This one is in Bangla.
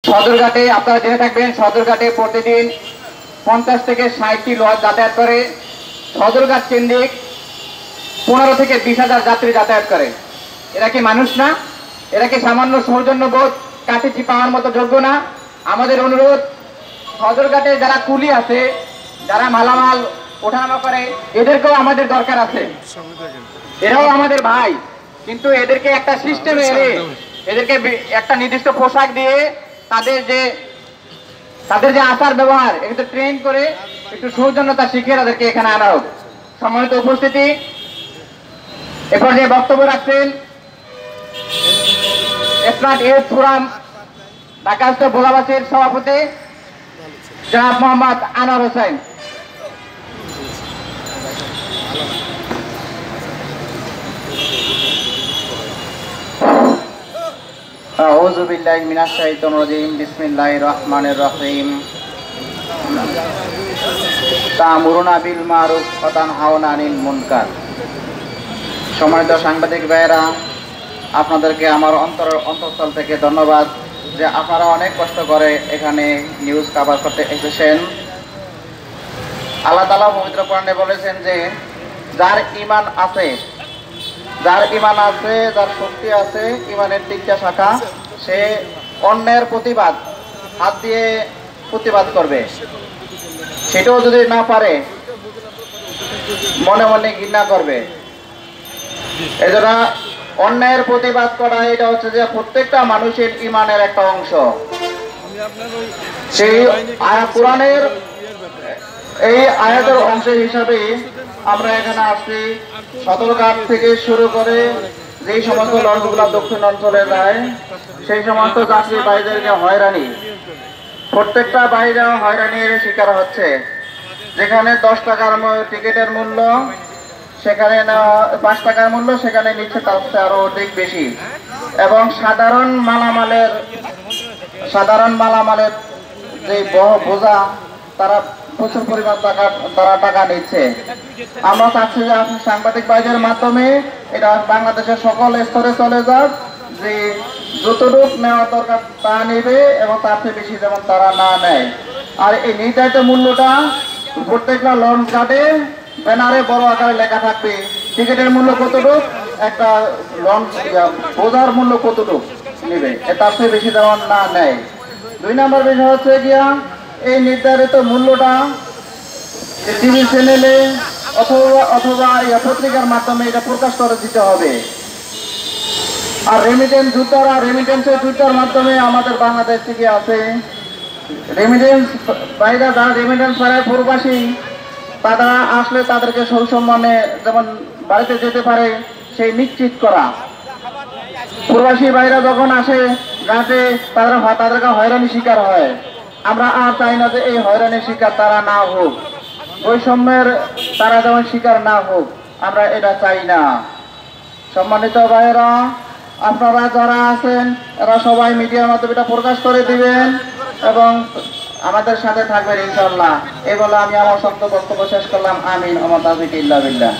সদরঘাটে আপনারা জেনে থাকবেন, সদরঘাটে প্রতিদিন 50 থেকে 60টি লঞ্চ যাতায়াত করে। সদরঘাট কেন্দ্রিক 15 থেকে 20,000 যাত্রী যাতায়াত করে। এরা কি মানুষ না? এরা কি সামান্য সৌজন্যবোধ কাটিছি পাওয়ার মতো যোগ্য না? আমাদের অনুরোধ, সদরঘাটে যারা কুলি আছে, যারা মালামাল ওঠানামা করে, এদেরকেও আমাদের দরকার আছে। এরাও আমাদের ভাই, কিন্তু এদেরকে একটা সিস্টেমে এনে এদেরকে একটা নির্দিষ্ট পোশাক দিয়ে তাদের যে আচার ব্যবহার একটু ট্রেন করে একটু সৌজন্যতা শিখিয়ে তাদেরকে এখানে আনা হোক। সম্মানিত উপস্থিতি, এরপর যে বক্তব্য রাখছেন স্মার্ট ইউথ ফোরাম ঢাকাস্থ ভোলাবাসীর সভাপতি জনাব মোহাম্মদ আনোয়ার হোসেন। আউযু বিল্লাহি মিনাশ শাইতানির রাজিম। বিসমিল্লাহির রহমানির রহিম। তা'মুরুনা বিল মারুফ ওয়া তানহাউনা আনিল মুনকার। সম্মানিত সাংবাদিক ভাইয়েরা, আপনাদেরকে আমার অন্তঃস্থল থেকে ধন্যবাদ যে আপনারা অনেক কষ্ট করে এখানে নিউজ কভার করতে এসেছেন। আল্লাহ তাআলা পবিত্র কোরআনে বলেছেন যে যার ঈমান আছে, যার শক্তি আছে, ঈমানের 3টা শাখা, সে অন্যের প্রতিবাদ হাত দিয়ে প্রতিবাদ করবে। সেটাও যদি না পারে মনে মনে ঘৃণা করবে। এজন্য অন্যায়ের প্রতিবাদ করা এটা হচ্ছে যে প্রত্যেকটা মানুষের ঈমানের একটা অংশ। সেই কোরআনের এই আয়াতের অংশ হিসাবে আমরা এখানে আসছি। সদরঘাট থেকে শুরু করে যেই সমস্ত লঞ্চগুলো দক্ষিণ অঞ্চলে যায়, সেই সমস্ত যাত্রী ভাইদেরকে হয়রানি, প্রত্যেকটা বাইরে হয়রানির শিকার হচ্ছে। যেখানে 10 টাকার টিকিটের মূল্য, সেখানে 5 টাকার মূল্য, সেখানে নিচ্ছে তার চেয়ে আরো অধিক বেশি। এবং সাধারণ মালামালের যে বোঝা, তারা প্রচুর পরিমাণ টাকা নিচ্ছে। আমরা চাচ্ছি যে আপনি সাংবাদিক ভাইদের মাধ্যমে এটা বাংলাদেশের সকল স্তরে চলে যাক, যে যতটুকু নেওয়া দরকার তা নেবে এবং তার চেয়ে বেশি যেমন তারা না নেয়। আর এই নির্ধারিত মূল্যটা প্রত্যেকটা লঞ্চ ঘাটে ব্যানারে বড় আকারে লেখা থাকবে, টিকিটের মূল্য কতটুকু, একটা লঞ্চ বোঝার মূল্য কতটুকু নেবে, তার চেয়ে বেশি যেমন না নেয়। 2 নম্বর বিষয় হচ্ছে গিয়া এই নির্ধারিত মূল্যটা টিভি চ্যানেলে অথবা পত্রিকার মাধ্যমে এটা প্রকাশ করে দিতে হবে। আর রেমিটেন্সের জুতার মাধ্যমে আমাদের বাংলাদেশ থেকে আছে রেমিটেন্স বাইরে, যারা রেমিটেন্স ছাড়াই প্রবাসী, তারা আসলে তাদেরকে সৌসম্মানে যেমন বাড়িতে যেতে পারে সেই নিশ্চিত করা। প্রবাসী ভাইরা যখন আসে ঘাটে, তাদেরকে হয়রানি শিকার হয়। আমরা আর চাই না যে এই হয়রানির শিকার তারা না হোক, বৈষম্যের তারা যেমন শিকার না হোক, আমরা এটা চাই না। সম্মানিত ভাইয়েরা, আপনারা যারা আছেন এরা সবাই মিডিয়ার মাধ্যমে এটা প্রকাশ করে দিবেন এবং আমাদের সাথে থাকবেন ইনশাআল্লাহ। এই বলে আমি আমার বক্তব্য শেষ করলাম। আমিন। ওয়া মা তাওফীক ইল্লা বিল্লাহ।